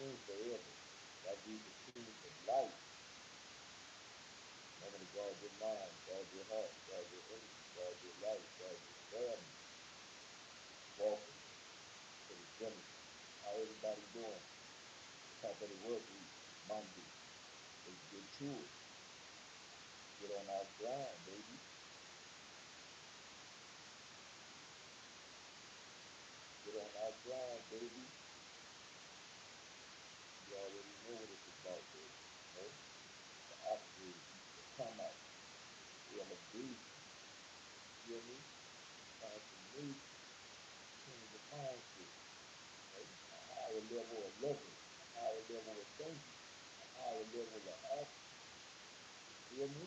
supreme forever. God be supreme for life. Remember to guard your mind, guard your heart, guard your energy, guard your life, guard your family. Welcome to the Genesis. How everybody doing? Top of the work week, Monday. Let's get to it. Get on our grind, baby. Get on our grind, baby. You already know what it's about, baby. You know, the operator, the come out, the elevation. You feel me? Transformation, change the mindset. You know, a higher level of living, a higher level of thinking, a higher level of action. You feel me?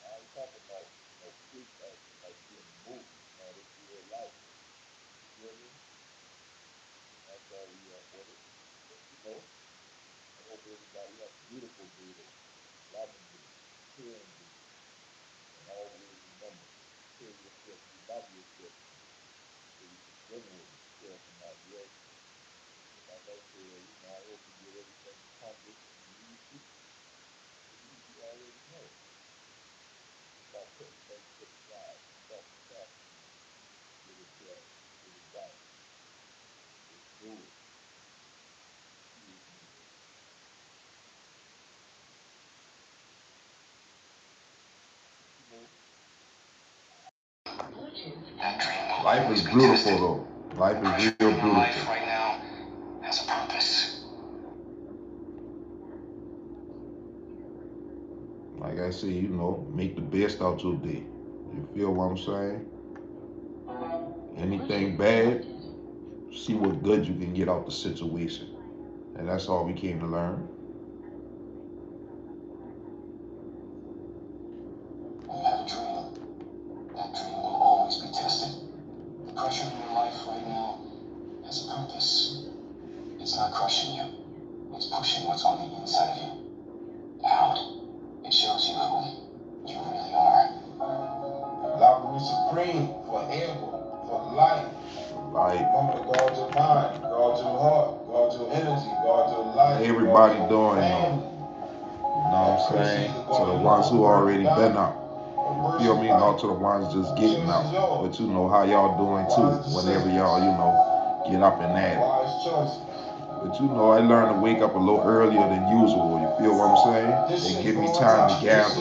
I ain't talking about no quick action like you in the movie. No, this real life. You feel me? That's all we are with it. But you know, I hope everybody has a beautiful day though. Loving day, caring day. And always remember, care yourself, you love yourself, so you can generate care somebody else. And like I said, you know, I hope you get everything accomplished and you need to. You already know. Stop putting things to the side. Stop procrastinating. Get it done. Get it right. Let's do it. Excuse me. You know, Life is beautiful though. Life is real beautiful. Life right now has a purpose. Like I said, you know, make the best out your day. You feel what I'm saying? Anything bad, see what good you can get out the situation. And that's all we came to learn. You have a dream. That dream will always be tested. The pressure in your life right now has a purpose. It's not crushing you. It's pushing what's on the inside of you out. It shows you who you really are. LoveRuledSupreme forever, for life. Remember to guard your mind, guard your heart, guard your energy, guard your life. Everybody doing it. You know what I'm saying? To the ones who already been out. You feel me? Not to the ones just getting out. But you know how y'all doing too. Whenever y'all, you know, get up and at it. But you know, I learned to wake up a little earlier than usual. You feel what I'm saying? They give me time to gather.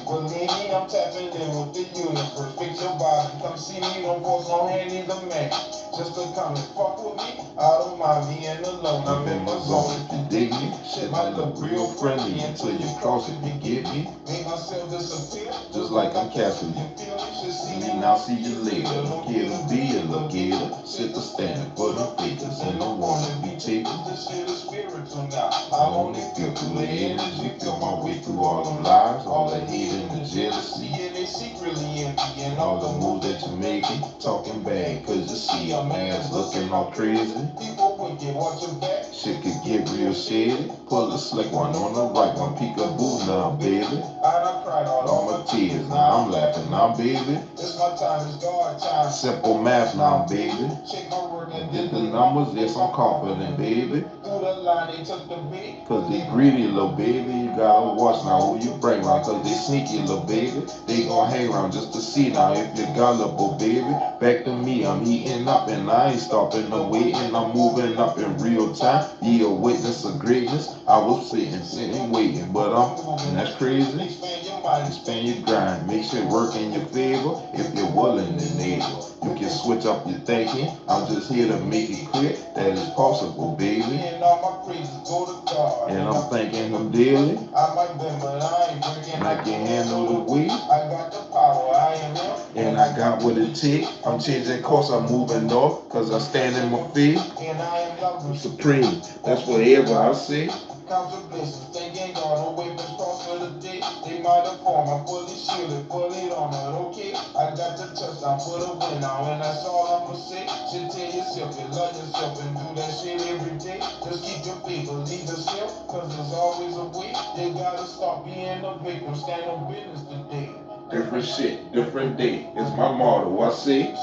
Believe me, I'm tapping in with the universe. Fix your body, come see me. Don't force no hand, either man. Just to come and fuck with me. I don't mind being alone. I'm in my zone. If you dig me, shit might look real friendly until you cross it. You get me? Make myself disappear, just like I'm Casper. You feel me? Should see me now, see you later. Look here to be a look here. Sit the standing for the fakers and no one to be taken. This shit is spiritual now. I only feel through the energy, feel my way through all the lies, all the hate and the jealousy, and they secretly empty, and all the moves that you're making, talking bad, cause you see a man's looking all crazy. People wicked, watch your back, shit could get real shady. Pull a slick one on the right one, peekaboo now, baby. I done cried all my tears, now I'm laughing now, baby. It's my time, it's God time. Simple math now, baby. Check my work and did the numbers, yes, I'm confident, baby. Through the line, they took the beat. Cause they greedy, little baby. You gotta watch now who you bring round. Cause they sneaky, little baby. They gon' hang around just to see now if you're gullible, baby. Back to me, I'm eating up and I ain't stopping no waiting. I'm moving up in real time. Be a witness of greatness. I was sitting, waiting, but I'm moving. That's crazy. Expand your mind, expand your grind. Make shit work in your favor if you're willing and able. You can switch up your thinking. I'm just here to make it clear that it's possible, baby. And all my praises go to God. And I'm thanking him daily. I might bend, but I ain't breaking. And I can handle the weight. I got the power, I am him. And I got what it takes. I'm changing course, I'm moving north. Cause I stand in my feet. And I am LoveRuledSupreme. That's whatever I say. Count your blessings, thanking God, no weapons cross for the day. They might have formed, I'm fully shielded, fully armored, okay? I got the touchdown for the win now, and that's all I'ma say. Should tell yourself, you love yourself, and do that shit every day. Just keep your faith, believe yourself, cause there's always a way. You gotta stop being a victim, stand on business today. Different shit, different day. It's my motto. I say,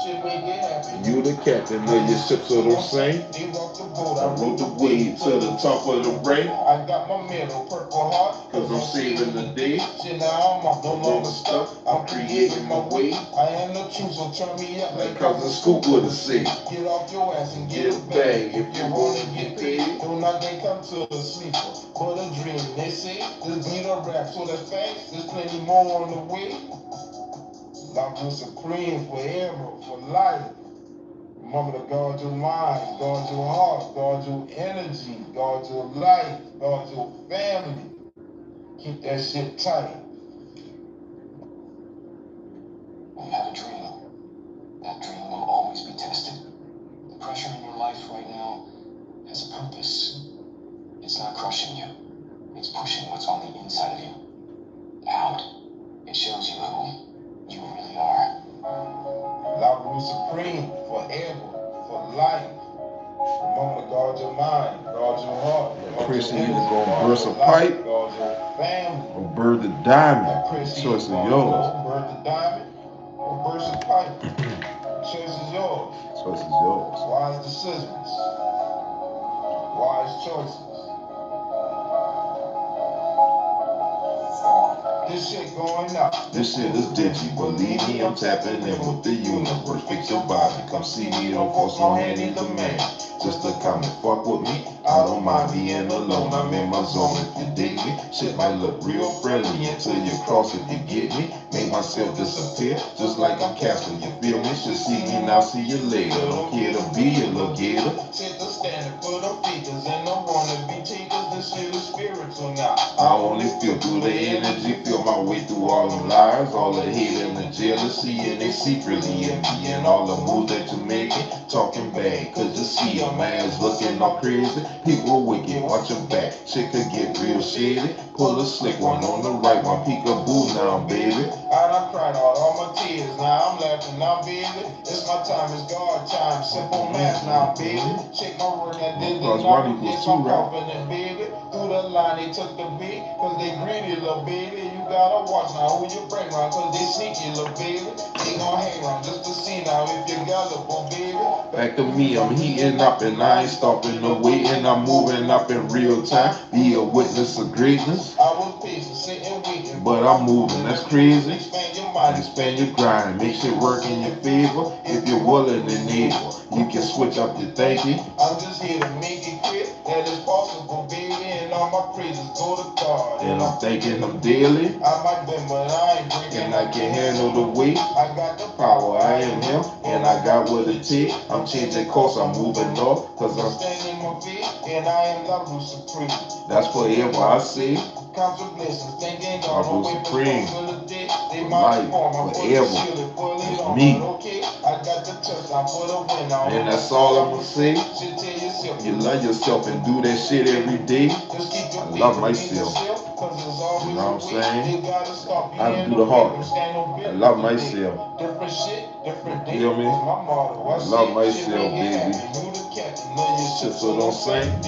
you the captain of your ship, so don't sing. I rode the wave to the top of the ring. I got my middle purple heart, cause I'm saving the day. Shit, now I'm off no longer stuck. I'm creating my way. I am the truth, so turn me up like cousin Scoop would have said. Get off your ass and get a bag. If you wanna get paid, do not they come to a sleeper, but a dream. They say this beat a rap, so that's facts. There's plenty more on the way. LoveRuledSupreme forever, for life. Remember to guard your mind, guard your heart, guard your energy, guard your life, guard your family. Keep that shit tight. When you have a dream, that dream will always be tested. The pressure in your life right now has a purpose. It's not crushing you. It's pushing what's on the inside of you out. It shows you who you really are. LoveRuledSupreme forever, for life. Remember to guard your mind, guard your heart. That Christian either gonna burst a pipe guard your family. or bird the diamond. That Christian Choice is yours. Bird the diamond or burst a pipe. Choice is yours. Choice is yours. Wise decisions. Wise choices. This shit going up. This shit is ditchy. Believe me, I'm tapping in with the universe. Fix your body. Come see me. Don't force no hand in the man. Just to come and fuck with me. I don't mind being alone. I'm in my zone if you dig me. Shit might look real friendly until you cross if you get me. Make myself disappear just like I'm Casper. You feel me? Should see me now, see you later. Don't care to be a little gator. Set the standard for the figures and the wanna-be takers. This shit is spiritual now. I only feel through the energy, feel my way through all the lies, all the hate and the jealousy, and they secretly envy, and all the moves that you making, talking bad, cause you see a man's looking all crazy, people wicked, watch your back, shit could get real shady, pull a slick one on the right one, peekaboo now, baby. I done cried out all my tears, now I'm laughing now, baby, it's my time, it's God time, simple math now, baby, check my work, I did the number, yes, I'm confident, baby, through the line they took the beat, cause they greedy, little baby, you gotta watch now who you bring round, cause they sneaky, little baby, they gon' hang round just to see now if you're gullible, baby. Back to me, I'm heating up and I ain't stopping no waiting, I'm moving up in real time, be a witness of greatness. I was patient, sitting, waiting, but I'm moving, that's crazy. Expand your mind, expand your grind, make shit work in your favor. If you're willing and able, you can switch up your thinking. I'm just here to make it clear that it's possible, baby, and all my praises go to God. And I'm thanking him daily. I might bend, but I ain't breaking. And I can handle the weight. I got the power, I am him, and I got what it takes. I'm changing course, I'm moving north, cause I'm standing my feet, and I am LoveRuledSupreme. That's forever I say. Count your blessings, thanking God, LoveRuledSupreme. Life, forever. It's me. I got the touchdown for the win. And that's all I'ma say. You love yourself and do that shit every day. I love myself. You know what I'm saying? I do the heart. I love myself. You feel me? I love myself, baby. Shit, so don't sing.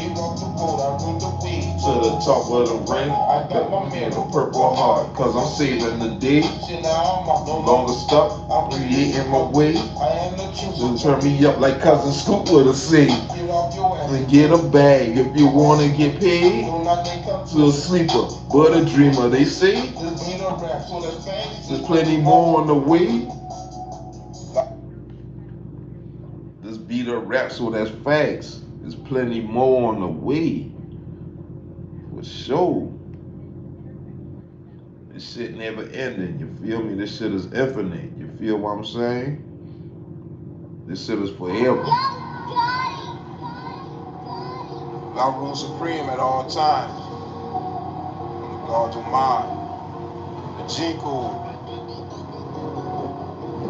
To the top of the ring. I got my man a purple heart, cause I'm saving the day. No longer stuck, I'm creating my way. So turn me up like cousin Scoop would have said. And get a bag if you wanna get paid. To a sleeper, but a dreamer, they say. There's plenty more on the way. This beat a rap, so that's facts. There's plenty more on the way. For sure. This shit never ending, you feel me? This shit is infinite, you feel what I'm saying? This shit is forever. LoveRuledSupreme at all times. Guard your mind. The G code.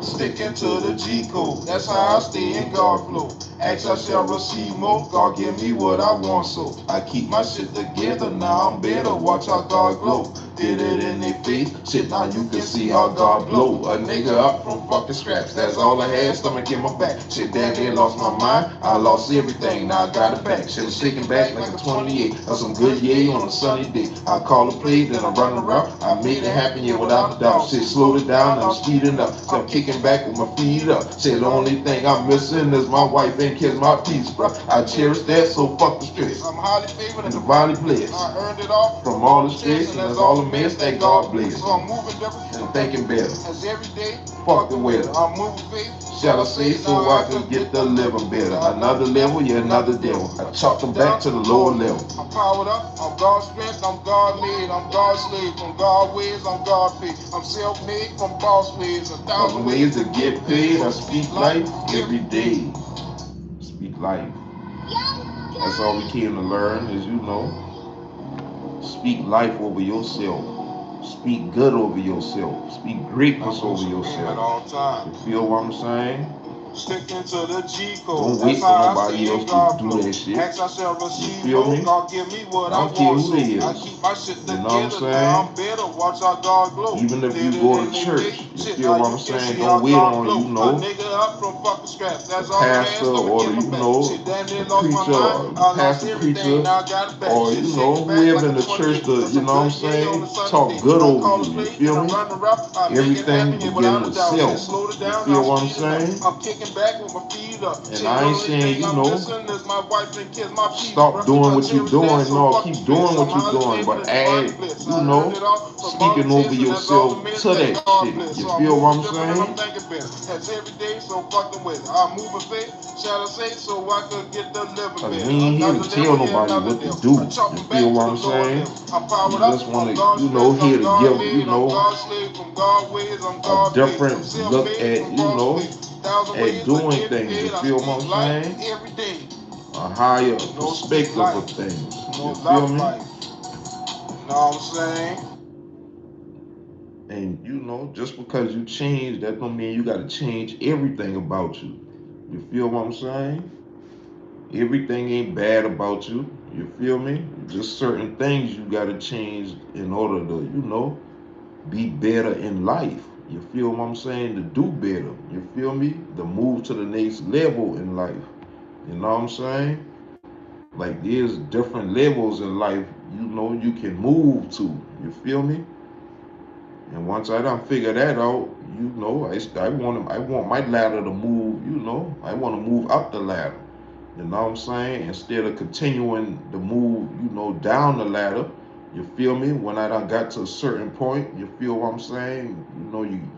Sticking to the G code. That's how I stay in God flow. Ask I shall receive more. God give me what I want, so I keep my shit together. Now I'm better. Watch how God glow. Did it in their face. Shit, now you can see how God blow. A nigga up from fucking scraps. That's all I had. Stomach in my back. Shit, damn near lost my mind. I lost everything. Now I got it back. Shit, shaking back like a 28. Of some good yay on a sunny day. I call a play, then I run around. I make it happen, yeah, without a doubt. Shit, slowed it down. I'm speeding up. So I'm kicking back with my feet up. Shit, the only thing I'm missing is my wife and kids, my peace, bro. I cherish that, so fuck the stress. I'm highly favored and divinely blessed. I earned it all from all the stress, and that's all the mess that God bless. So I'm moving different and thinking better. As every day, fuck the weather. I'm moving faith. Shall I say so I can get the living better? Another level, yeah, another devil. I chopped them back to the lower level. I'm powered up, I'm God's strength, I'm God made, I'm God's slave. From God ways, I'm God paid. I'm self-made from boss ways. 1,000 ways to get paid. I speak life every day. Speak life. That's all we came to learn is, speak life over yourself. Speak good over yourself. Speak greatness over yourself. At all times. You feel what I'm saying? Sticking to the G code. Don't wait for nobody else to do that shit. You feel me? God give me what I don't care who they is. I keep my shit together. You know what I'm saying? Now I'm better. Watch how God glow. Even if you go to church, you feel what I'm saying? Don't wait on, the pastor or the, preacher, or the pastor, preacher, or, whoever in the church to, talk good over you. You feel me? Everything begins with self. You feel what I'm saying? I'm kicking back with my feet up. And I ain't saying, stop doing what you're doing. No, keep doing what you're doing. But add, speaking over yourself to that shit. You feel what I'm saying? That's every day, so fucking with it. I'm moving faith, shall I say, so I could get the living better. Cause we ain't here to tell nobody what to do. You feel what I'm saying? We just want to, here to give, a different look at, at doing things. You feel what I'm saying? Every day. A higher perspective of things. You feel me? You know what I'm saying? And just because you change, that don't mean you gotta change everything about you. You feel what I'm saying? Everything ain't bad about you. You feel me? Just certain things you gotta change in order to, be better in life. You feel what I'm saying? To do better. You feel me? To move to the next level in life. You know what I'm saying? Like there's different levels in life, you can move to. You feel me? And once I done figure that out, I want my ladder to move, I want to move up the ladder. You know what I'm saying? Instead of continuing to move, down the ladder. You feel me? When I done got to a certain point, you feel what I'm saying?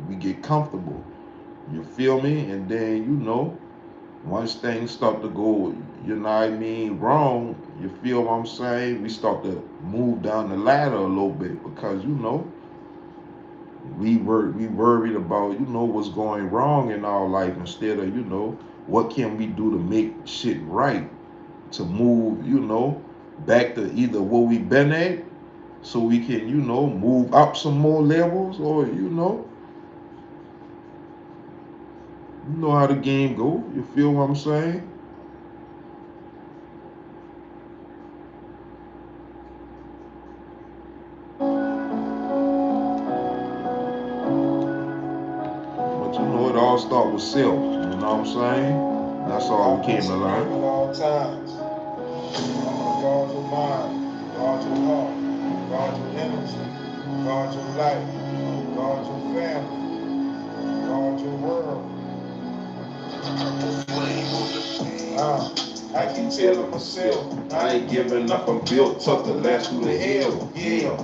We get comfortable. You feel me? And then, once things start to go, wrong, you feel what I'm saying? We start to move down the ladder a little bit because, we worried about, what's going wrong in our life instead of, what can we do to make shit right, to move, back to either where we been at so we can, move up some more levels or, how the game go. You feel what I'm saying? But it all starts with self. You know what I'm saying? That's all we came to learn. At all times. Guard your mind, guard your heart, guard your energy, guard your life, guard your family, guard your world. I keep telling myself, I ain't giving up, I'm built tough to last through the hell, yeah.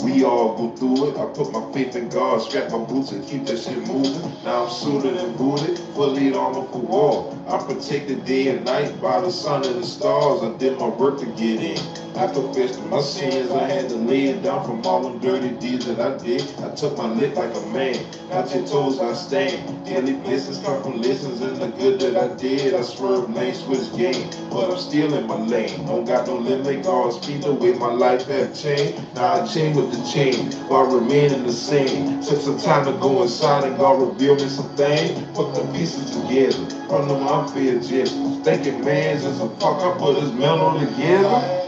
We all go through it. I put my faith in God, strap my boots and keep that shit moving. Now I'm suited and booted, fully armored for war. I'm protected day and night by the sun and the stars. I did my work to get in. I confessed to my sins, I had to lay it down from all them dirty deeds that I did. I took my lick like a man, got your toes I stand. Daily blessings come from lessons and the good that I did. I swerve lane, switch game, but I'm still in my lane. Don't got no limit, God's speed, the way my life have changed. Now I change with to change while remaining the same. Took some time to go inside and God revealed me some things. Put the pieces together from the unfair just thinking man just a fuck up, put his mental together.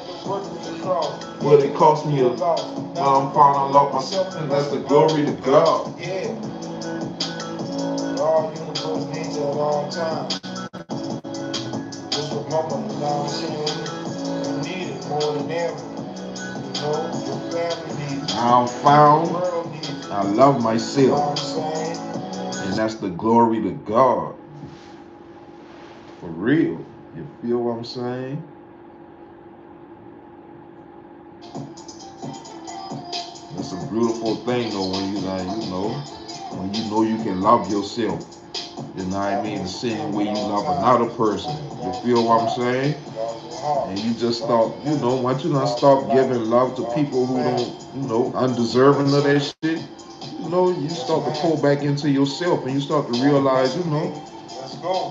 But it cost me a lot. Now I'm finding out myself, and that's the glory to God. Yeah. All universe needs you at all times. Just remember, you know what I'm saying? You need it more than ever. You know, your family needs it. I'm found. The world needs it. I love You know myself. what I'm saying? And that's the glory to God. For real. You feel what I'm saying? It's a beautiful thing though when you like, when you know you can love yourself. You know what I mean? The same way you love another person. You feel what I'm saying? And you just start, once you done stop giving love to people who don't, undeserving of that shit, you start to pull back into yourself and you start to realize,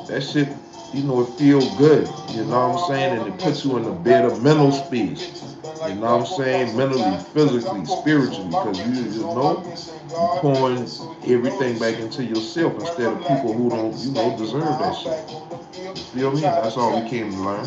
that shit, it feels good. You know what I'm saying? And it puts you in a better mental space. You know what I'm saying? Mentally, physically, spiritually, because you pouring everything back into yourself instead of people who don't, deserve that shit. You feel me? That's all we came to learn.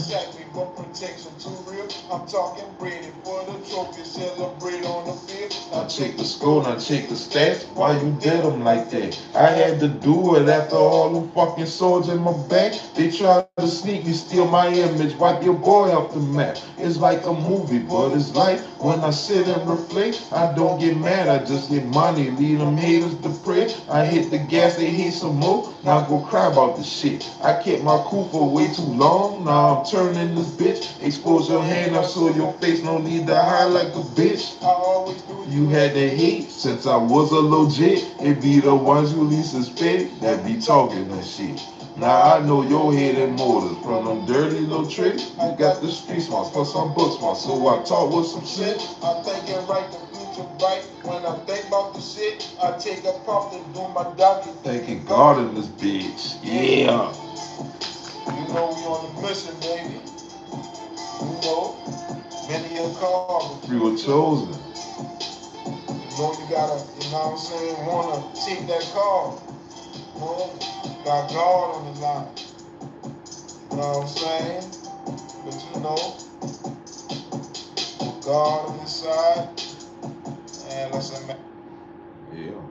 I check the score, I check the stats. Why you did them like that? I had to do it after all them fucking swords in my back. They tried to sneak me, steal my image, wipe your boy off the map. It's like a movie, but it's life. When I sit and reflect, I don't get mad, I just get money. Leave them haters to pray. I hit the gas, they hit some more. Now go cry about the shit. I kept my cool for way too long. Now I'm turning this bitch. Expose your hand, I saw your face. No need to hide like a bitch. You had to hate since I was a legit. It be the ones you least suspect that be talking that shit. Now I know your head and motives from them dirty little tricks. You got the street smarts plus some book smarts, so I talk with some shit. I'm thinking right, the future bright. When I think about the shit, I take a puff and do my doctor. Thanking God in this bitch. Yeah. You know we on the mission, baby. You know, many are called, but few are chosen. You know you gotta, you know what I'm saying, wanna take that call. You know, got God on the line. You know what I'm saying? But you know, with God on the side, and listen, man. Yeah.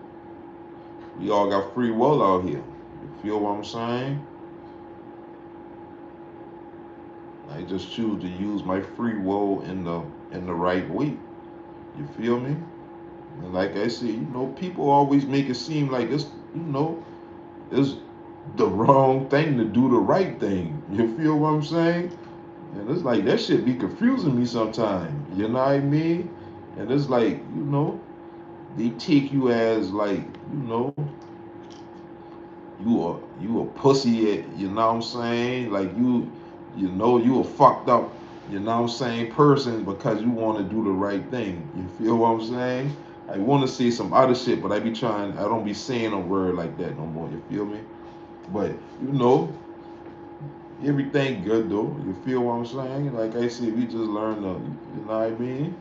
We all got free will out here. You feel what I'm saying? I just choose to use my free will in the right way. You feel me? And like I said, people always make it seem like it's the wrong thing to do the right thing. You feel what I'm saying? And it's like that shit be confusing me sometimes. You know what I mean? And it's like, they take you as like, you a pussy at, you know what I'm saying? Like you a fucked up, you know what I'm saying, person because you want to do the right thing. You feel what I'm saying? I want to say some other shit, but I don't be saying a word like that no more. You feel me? But everything good though. You feel what I'm saying? Like I said, we just learn to, you know what I mean?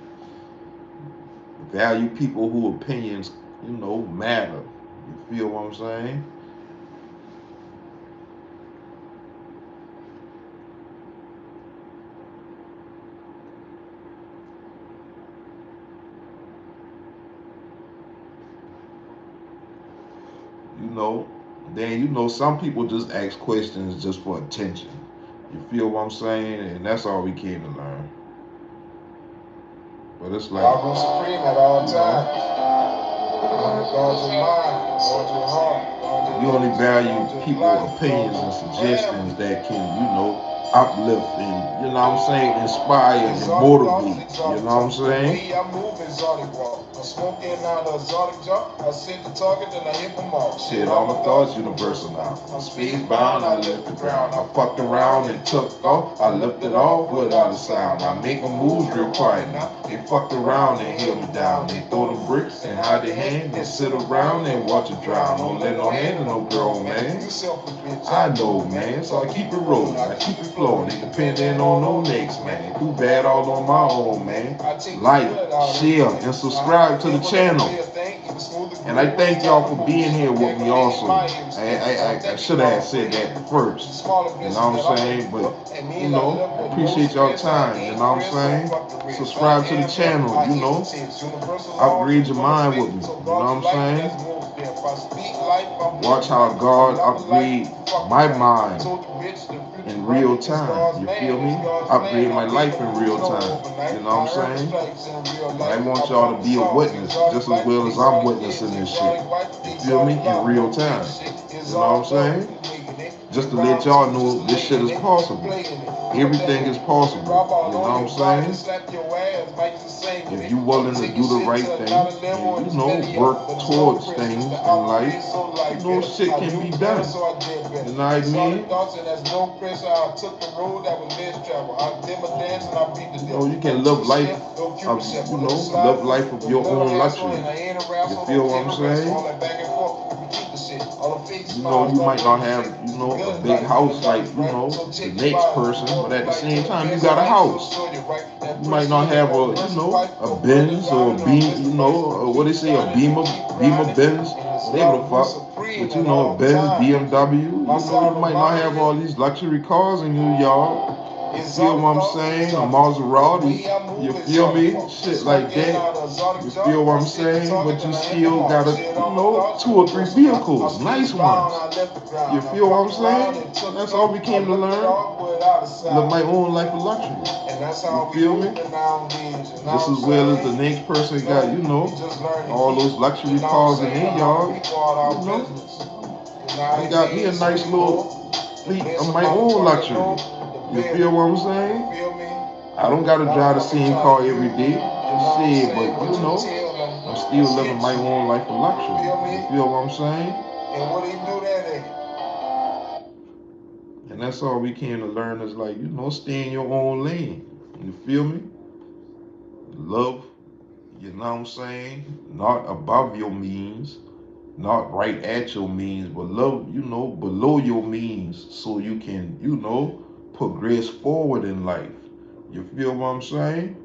Value people who opinions, matter. You feel what I'm saying? you know, then some people just ask questions just for attention. You feel what I'm saying? And that's all we came to learn. But it's like LoveRuledSupreme at all times. Guard your mind, guard your heart. We only value people's opinions and suggestions that can, uplift and, what I'm saying, inspire and motivate. You know what I'm saying? I move exotic walk. I'm smoking out of exotic jar. I sit the target, then I hit them off. Shit, all my thoughts universal now. I'm space bound, I lift the ground. I fucked around and took off. I lifted off without a sound. I make my moves real quiet now. They fucked around and held me down. They throw them bricks and hide their hand and sit around and watch it drown. Don't let no hand in no girl, man. I know, man, so I keep it rolling. I keep it flowing, ain't depending on no next, man. Too bad all on my own, man. Like, share, and subscribe to the channel. And I thank y'all for being here with me also. I should have said that first. You know what I'm saying? But, you know, appreciate y'all time. You know what I'm saying? Subscribe to the channel, you know. Upgrade your mind with me. You know what I'm saying? Watch how God upgrade my mind in real time. You feel me? Upgrade my life in real time. You know what I'm saying? And I want y'all to be a witness just as well as I'm witnessing this shit. You feel me? In real time. You know what I'm saying? Just to let y'all know this shit is possible. Everything is possible. You know what I'm saying? If you willing to do the right thing and, you know, work towards things in life, you know, shit can be done. You know what I mean? You know, you can live life of, you know, live life of your own luxury. You feel what I'm saying? You know, you might not have, you know, a big house like, you know, the next person, but at the same time, you got a house. You might not have a, you know, a Benz or a Beam, you know, what they say, a Beamer Benz, whatever the fuck. But you know, a Benz, BMW, you know, you might not have all these luxury cars in your yard. You feel what I'm saying? A Maserati, you feel me? Shit like that. You feel what I'm saying? But you still gotta, you know, 2 or 3 vehicles, nice ones. You feel what I'm saying? That's all we came to learn. Live my own life of luxury. You feel me? Just as well as the next person got, you know, all those luxury cars in their yard. You know, I got me a nice little fleet of my own luxury. You feel what I'm saying? I don't gotta drive the same car every day. Shit, but you know, I'm still living my own life of luxury. You feel what I'm saying? And what do you do that in? And that's all we came to learn is like, you know, stay in your own lane. You feel me? Love, you know what I'm saying? Not above your means, not right at your means, but love, you know, below your means so you can, you know, progress forward in life. You feel what I'm saying?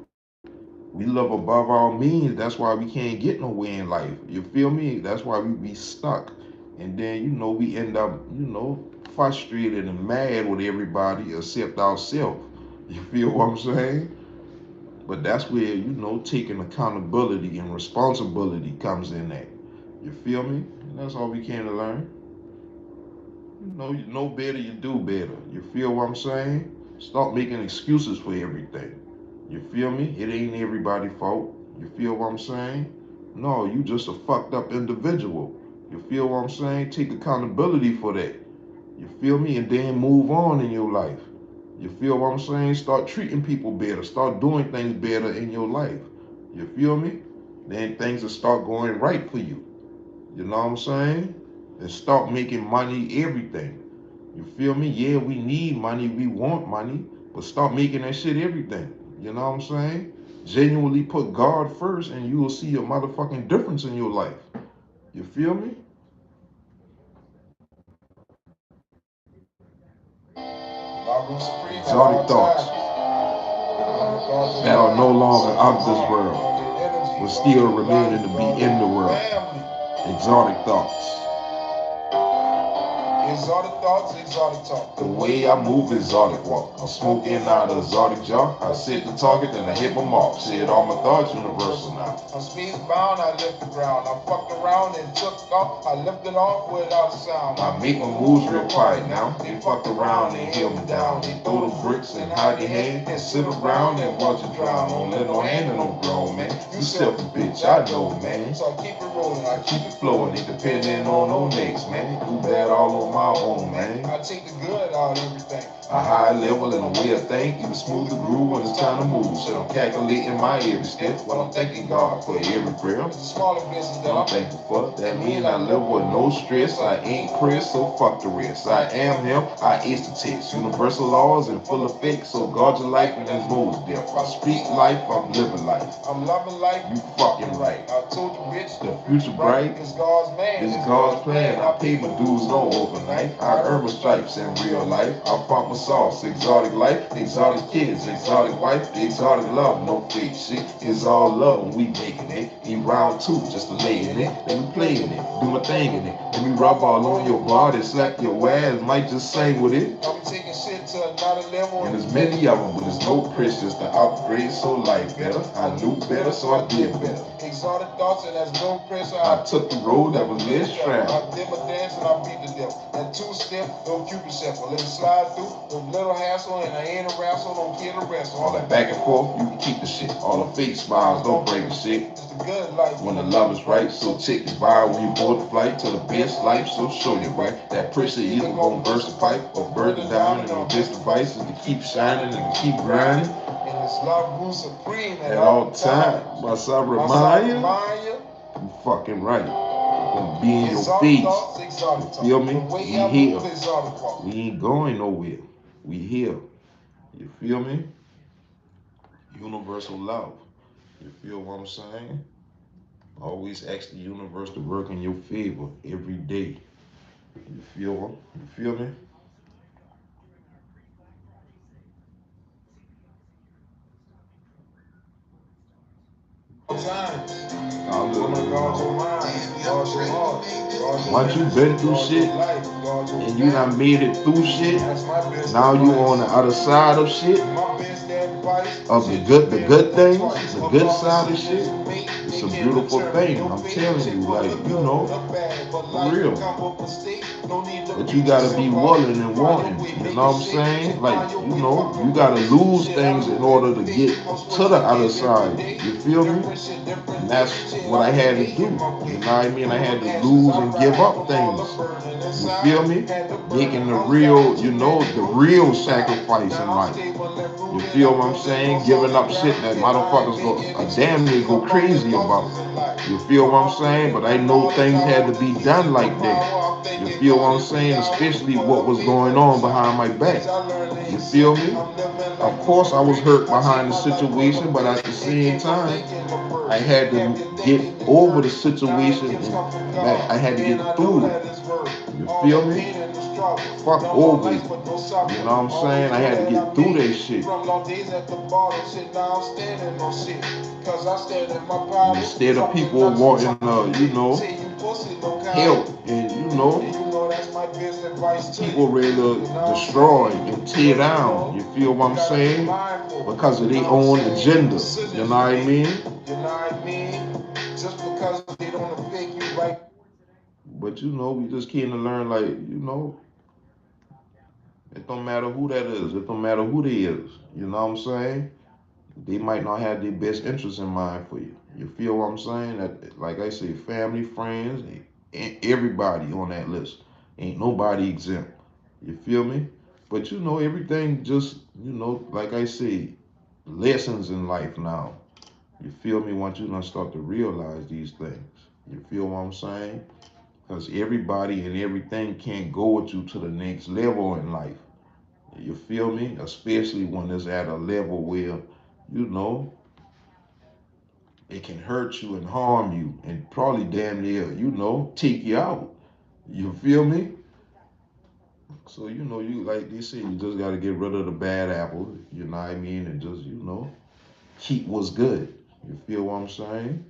We love above our means. That's why we can't get nowhere in life. You feel me? That's why we be stuck. And then, you know, we end up, you know, frustrated and mad with everybody except ourselves. You feel what I'm saying? But that's where, you know, taking accountability and responsibility comes in at. You feel me? And that's all we came to learn. You know better, you do better. You feel what I'm saying? Stop making excuses for everything. You feel me? It ain't everybody's fault. You feel what I'm saying? No, you just a fucked up individual. You feel what I'm saying? Take accountability for that. You feel me? And then move on in your life. You feel what I'm saying? Start treating people better. Start doing things better in your life. You feel me? Then things will start going right for you. You know what I'm saying? And start making money everything. You feel me? Yeah, we need money. We want money. But start making that shit everything. You know what I'm saying? Genuinely put God first and you will see a motherfucking difference in your life. You feel me? Exotic thoughts that are no longer of this world, but still remaining to be in the world. Exotic thoughts. Exotic thoughts, exotic talk. The way I move, exotic walk. I'm smoking out of exotic jar. I set the target, then I hit my mark. Said all my thoughts universal now. I'm speed bound, I lift the ground. I fucked around and took off. I lifted off without a sound. I make my moves real quiet now. They fucked around and held me down. They throw the bricks and hide your hand and sit around and watch it drown. Don't let no hand in no grown man. You selfish bitch, I know, man. So I keep it rolling, I keep it flowing. It depending on no next, man. Do that all on my own, man. I take the good out of everything. A high level and a way of think, even smooth the groove when it's time to move. So I'm calculating my every step while I'm thanking God for every prayer. It's the smaller blessings that I'm thankful for. That means I live with no stress. I ain't pressed, so fuck the rest. I am him, I is the text. Universal laws in full effect, so guard your life and there's no death. I speak life, I'm living life. I'm loving life, you fucking right. I told you, bitch, the future bright. It's God's man, it's God's plan. I pay my dues on overnight. knife. I earn my stripes in real life. I fought my sauce, exotic life, exotic kids, exotic wife, exotic love, no fake shit. It's all love when we making it. Need round two just to lay in it. Let me play in it, do my thing in it. Let me rub all on your body, slap your ass, might just sing with it. I'm taking shit to another level. And there's many of them, but there's no pressures to upgrade, so life better. I knew better, so I did better. Exotic thoughts and there's no pressure. I took the road that was less traveled. I did my dance and I beat the devil. That two-step, no Cupid shuffle. Let it slide through with little hassle and I ain't a wrestle, don't kill the wrestle. All that back and forth, you can keep the shit. All the fake smiles, don't break the shit. It's the good life when the love is right. So check the vibe when you board the flight to the best life. So show you right. That pressure either gonna burst the pipe or burn the diamond. And the best advice is to keep shining and to keep grinding. And it's LoveRuledSupreme at all times. Must I remind you? You fucking right. Gonna be in your face. You feel me? We here. We ain't going nowhere. We here. You feel me? Universal love. You feel what I'm saying? Always ask the universe to work in your favor every day. You feel? You feel me? Once you been through shit and you done made it through shit, now you on the other side of shit, of the good things, the good side of shit. It's a beautiful thing. I'm telling you, like, you know, for real. But you gotta be willing and wanting. You know what I'm saying? Like, you know, you gotta lose things in order to get to the other side. You feel me? And that's what I had to do. You know what I mean? I had to lose and give up things. You feel me? Making the real, you know, the real sacrifice in life. You feel what I'm saying? Giving up shit that motherfuckers go damn near go crazy about. You feel what I'm saying? But I know things had to be done like that. You feel what I'm saying? Especially what was going on behind my back. You feel me? Of course I was hurt behind the situation, but at the same time, I had to get over the situation and I had to get through it. You feel me? Fuck over it. You know what I'm saying? I had to get through that shit. And instead of people wanting, you know, help and, you know, people ready to destroy and tear down. You feel what I'm saying? Because of their own agenda. You know what I mean? You know what I mean? Just because they don't affect you right. But you know, we just keen to learn, like, you know, it don't matter who that is. It don't matter who they is. You know what I'm saying? They might not have their best interest in mind for you. You feel what I'm saying? That, like I say, family, friends, everybody on that list. Ain't nobody exempt. You feel me? But you know, everything just, you know, like I say, lessons in life now. You feel me? Once you done start to realize these things. You feel what I'm saying? Because everybody and everything can't go with you to the next level in life. You feel me? Especially when it's at a level where, you know, it can hurt you and harm you and probably damn near, you know, take you out. You feel me? So, you know, you like they say, you just got to get rid of the bad apple, you know what I mean? And just, you know, keep what's good. You feel what I'm saying?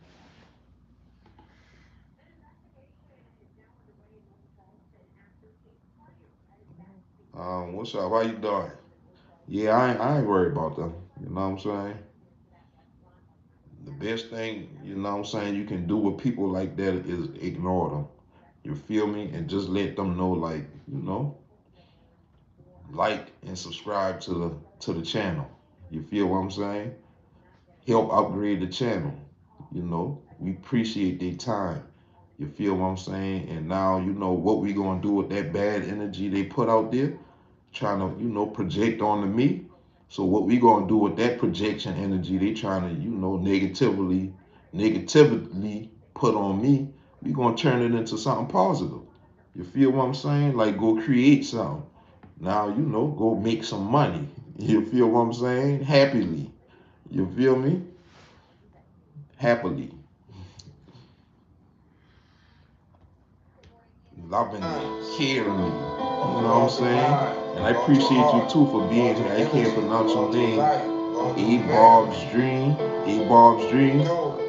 What's up? How you doing? Yeah, I ain't worried about them. You know what I'm saying? The best thing, you know what I'm saying, you can do with people like that is ignore them. You feel me? And just let them know, like, you know, like and subscribe to the channel. You feel what I'm saying? Help upgrade the channel. You know, we appreciate their time. You feel what I'm saying? And now you know what we gonna do with that bad energy they put out there, trying to, you know, project onto me. So what we gonna do with that projection energy they trying to, you know, negatively put on me, we gonna turn it into something positive. You feel what I'm saying? Like go create something. Now, you know, go make some money. You feel what I'm saying? Happily. You feel me? Happily. Loving me, caring me. You know what I'm saying? And I appreciate you too for being here. I can't pronounce your name. A Bob's Dream. A Bob's Dream.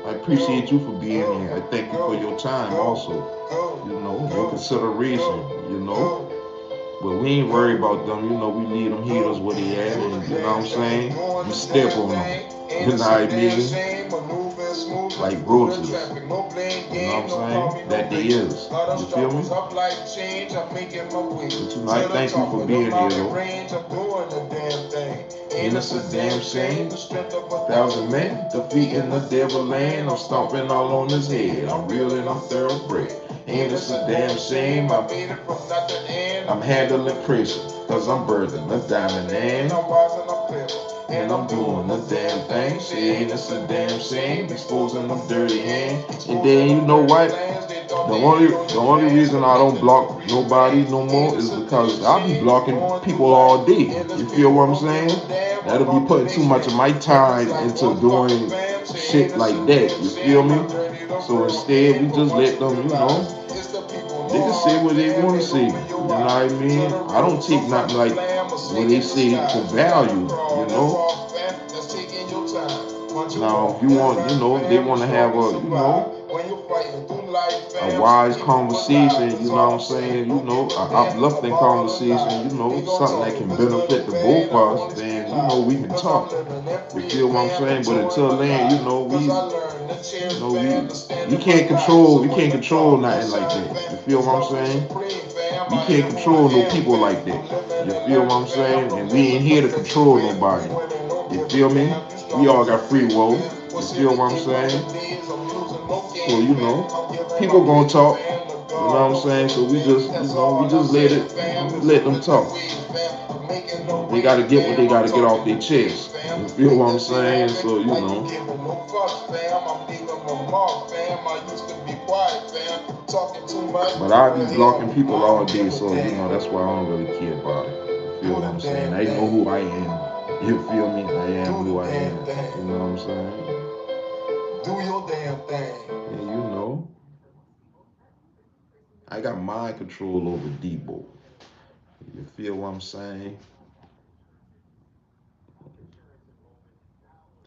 I appreciate you for being here. I thank you for your time also. You know, your consideration, you know. But we ain't worried about them, you know, we leave them haters where they at and you know what I'm saying? We step on them. You know what I mean? Like roaches. You know what I'm saying? That they is. You feel me? But you know, I thank you for being here though. Ain't this a damn shame? 1,000 men defeating the devil land. I'm stomping all on his head. I'm real and I'm thoroughbred. Ain't this a damn shame? I'm handling pressure, cause I'm birthing a diamond and I'm doing the damn thing. Saying it's a damn shame, exposing them dirty hands. And then you know what? The only reason I don't block nobody no more is because I'll be blocking people all day. You feel what I'm saying? That'll be putting too much of my time into doing shit like that. You feel me? So instead, we just let them, you know, they can say what they want to say. You know what I mean? I don't take nothing like what they say for value. You know. Now, if you want, you know, if they want to have a, you know, a wise conversation, you know what I'm saying, you know, an uplifting conversation, you know, something that can benefit the both of us, then, you know, we can talk. You feel what I'm saying? But until then, you know, we can't control nothing like that. You feel what I'm saying? We can't control no people like that. You feel what I'm saying? And we ain't here to control nobody. You feel me? We all got free will. You feel what I'm saying? So you know, people gonna talk. You know what I'm saying? So we just let them talk. They gotta get what they gotta get off their chest. You feel what I'm saying? So you know. But I be blocking people all day, so you know that's why I don't really care about it. You feel what I'm saying? They know who I am. You feel me? I am who I am. You know what I'm saying? Do your damn thing. And you know, I got mind control over Debo. You feel what I'm saying?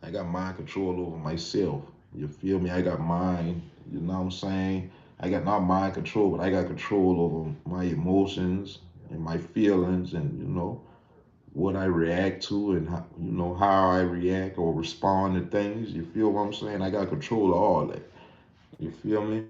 I got mind control over myself. You feel me? I got mind, you know what I'm saying? I got not mind control, but I got control over my emotions and my feelings and, you know, what I react to and how, you know, how I react or respond to things. You feel what I'm saying? I got control of all that. You feel me?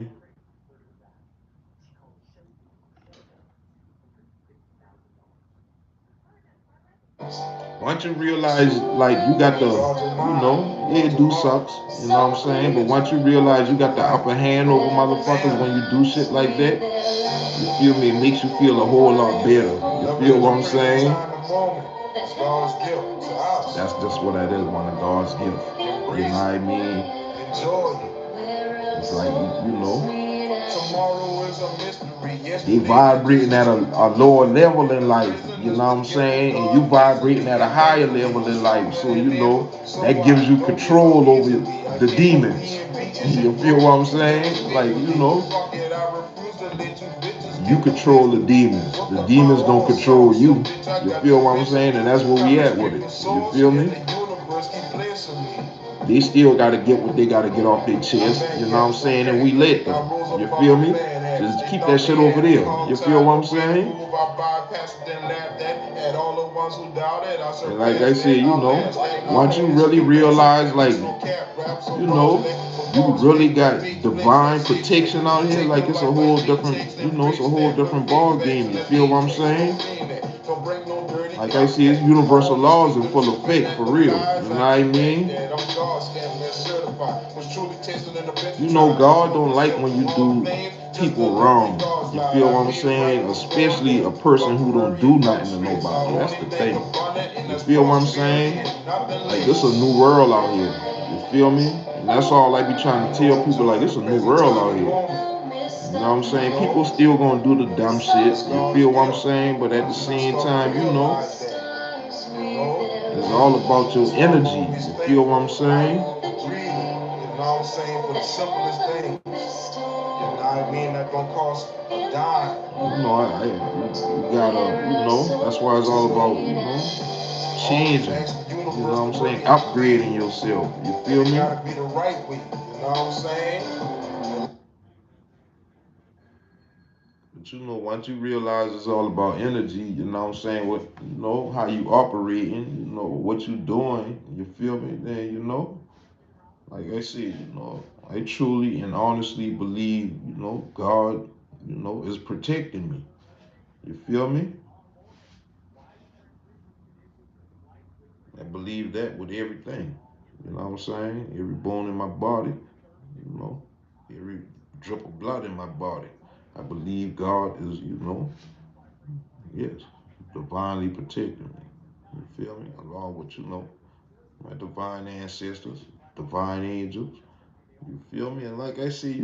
Once you realize, like, you got the, you know, yeah, it do sucks, you know what I'm saying? But once you realize you got the upper hand over motherfuckers when you do shit like that, you feel me? It makes you feel a whole lot better. You feel what I'm saying? That's just what that is, one of God's gifts. You know what I mean? It's like, you know, they vibrating at a lower level in life, you know what I'm saying? And you vibrating at a higher level in life. So, you know, that gives you control over the demons. You feel what I'm saying? Like, you know, you control the demons. The demons don't control you. You feel what I'm saying? And that's where we at with it. You feel me? They still got to get what they got to get off their chest. You know what I'm saying? And we let them. You feel me? Just keep that shit over there. You feel what I'm saying? And like I said, you know, once you really realize, like, you know, you really got divine protection out here, like it's a whole different, you know, it's a whole different ball game. You feel what I'm saying? Like I said, it's universal laws in full effect for real. You know what I mean? You know, God don't like when you do people wrong. You feel what I'm saying? Especially a person who don't do nothing to nobody. That's the thing. You feel what I'm saying? Like, this a new world out here. You feel me? And that's all I be trying to tell people. Like, it's a new world out here. You know what I'm saying? People still gonna do the dumb shit. You feel what I'm saying? But at the same time, you know, it's all about your energy. You feel what I'm saying? know what I mean? That don't cost a dime. You gotta, that's why it's all about, changing. You know what I'm saying? Upgrading yourself. You feel me? It gotta be the right way. You know what I'm saying? But once you realize it's all about energy, you know what I'm saying? What how you operating, what you doing, you feel me? Then like I said, I truly and honestly believe, God, is protecting me. You feel me? I believe that with everything. You know what I'm saying? Every bone in my body, you know, every drip of blood in my body. I believe God is, yes, divinely protecting me. You feel me? Along with, my divine ancestors, divine angels. You feel me? And like I said,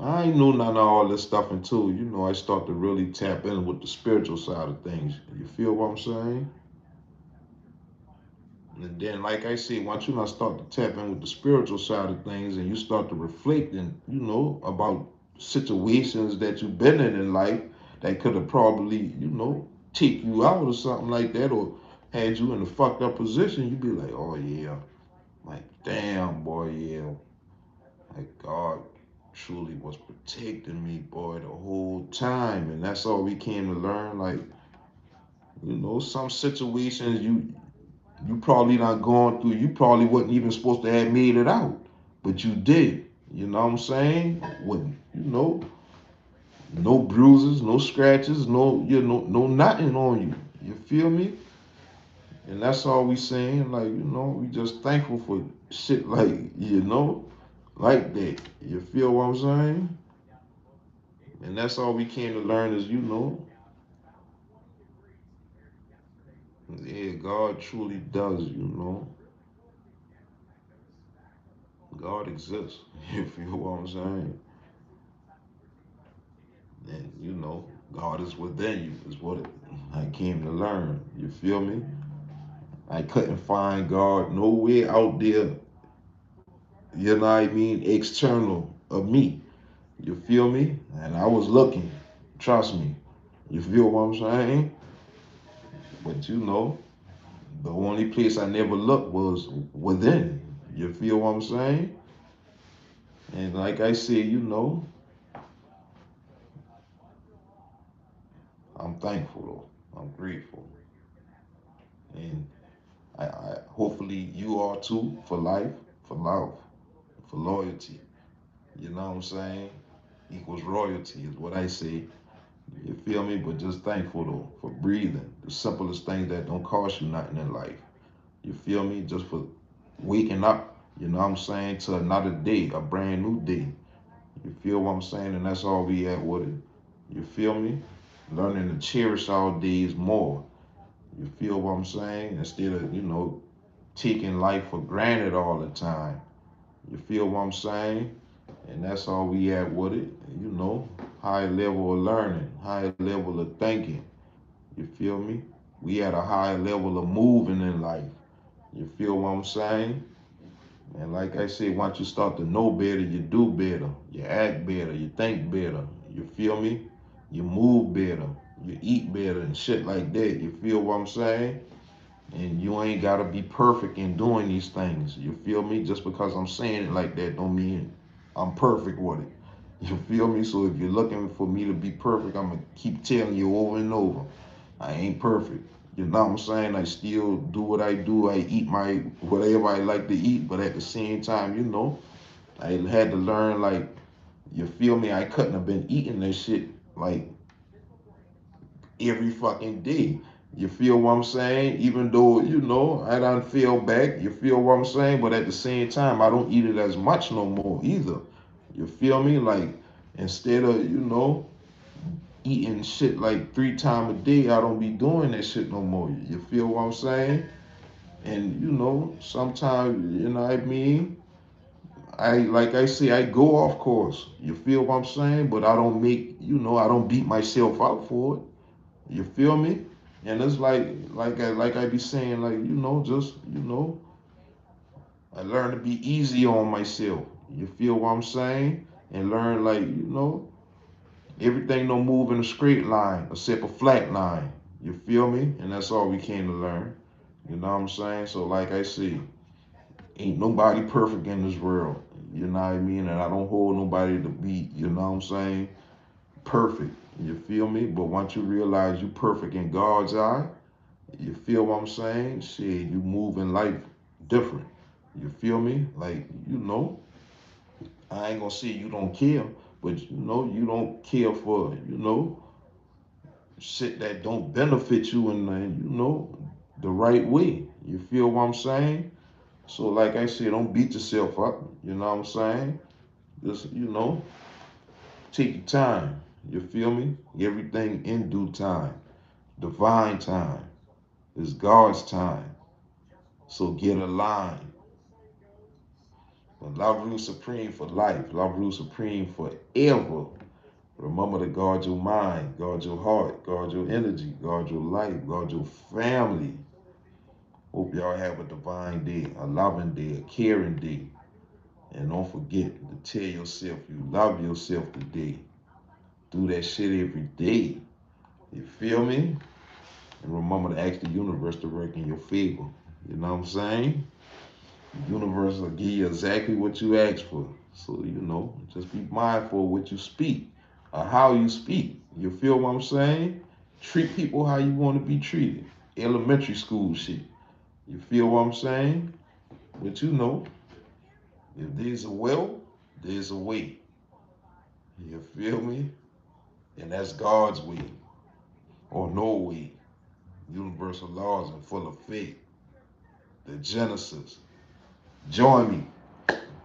I ain't know none of all this stuff until, I start to really tap in with the spiritual side of things. You feel what I'm saying? And then, like I said, once you not start to tap in with the spiritual side of things and you start to reflect and, about situations that you've been in life that could have probably, take you out or something like that or had you in a fucked up position, you'd be like, oh yeah, like damn, boy, yeah. Like God truly was protecting me, boy, the whole time. And that's all we came to learn. Like, some situations you probably not going through, you probably wasn't even supposed to have made it out. But you did. You know what I'm saying? With no bruises, no scratches, no nothing on you. You feel me? And that's all we saying. Like, we just thankful for shit like, like that. You feel what I'm saying? And that's all we came to learn is, yeah, God truly does, God exists. You feel what I'm saying? And God is within you, is what I came to learn. You feel me? I couldn't find God nowhere out there, you know what I mean, external of me. You feel me? And I was looking, trust me. You feel what I'm saying? But the only place I never looked was within. You feel what I'm saying? And like I said, I'm thankful though. I'm grateful. And I hopefully you are too, for life, for love, for loyalty. You know what I'm saying? Equals royalty is what I say. You feel me? But just thankful though for breathing. The simplest things that don't cost you nothing in life. You feel me? Just for waking up, you know what I'm saying, to another day, a brand new day. You feel what I'm saying? And that's all we at with it. You feel me? Learning to cherish our days more. You feel what I'm saying? Instead of, taking life for granted all the time. You feel what I'm saying? And that's all we at with it. High level of learning, high level of thinking. You feel me? We at a high level of moving in life. You feel what I'm saying? And like I said, once you start to know better, you do better. You act better. You think better. You feel me? You move better. You eat better and shit like that. You feel what I'm saying? And you ain't gotta be perfect in doing these things. You feel me? Just because I'm saying it like that don't mean I'm perfect with it. You feel me? So if you're looking for me to be perfect, I'm gonna keep telling you over and over. I ain't perfect. You know what I'm saying? I still do what I do. I eat my whatever I like to eat, but at the same time, I had to learn like, you feel me? I couldn't have been eating this shit like every fucking day. You feel what I'm saying? Even though, I done feel back. You feel what I'm saying? But at the same time, I don't eat it as much no more either. You feel me? Like, instead of, eating shit like 3 times a day, I don't be doing that shit no more. You feel what I'm saying? And, sometimes, what I mean? Like I say, I go off course. You feel what I'm saying? But I don't make, I don't beat myself out for it. You feel me? And it's like I be saying, like, just, I learn to be easy on myself. You feel what I'm saying? and learn, like, everything don't move in a straight line except a flat line. You feel me? And that's all we came to learn. You know what I'm saying? So like I say, ain't nobody perfect in this world. You know what I mean? And I don't hold nobody to be, you know what I'm saying, perfect. You feel me? But once you realize you perfect in God's eye, you feel what I'm saying? Shit, you move in life different. You feel me? Like, I ain't gonna say you don't care, but you don't care for, shit that don't benefit you in the right way. You feel what I'm saying? So like I said, don't beat yourself up. You know what I'm saying? Just take your time. You feel me? Everything in due time. Divine time. It's God's time. So get aligned. But love rule supreme for life. Love rule supreme forever. Remember to guard your mind, guard your heart, guard your energy, guard your life, guard your family. Hope y'all have a divine day, a loving day, a caring day. And don't forget to tell yourself you love yourself today. Do that shit every day. You feel me? And remember to ask the universe to work in your favor. You know what I'm saying? The universe will give you exactly what you ask for. So, just be mindful of what you speak or how you speak. You feel what I'm saying? Treat people how you want to be treated. Elementary school shit. You feel what I'm saying? But if there's a will, there's a way. You feel me? And that's God's way or no way. Universal laws and full of faith. The Genesis. Join me.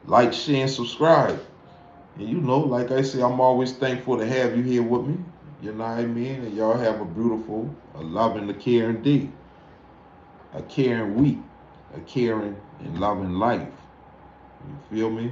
Like, share, and subscribe. And like I say, I'm always thankful to have you here with me. You know what I mean? And y'all have a beautiful, a loving, a caring day. A caring week. A caring and loving life. You feel me?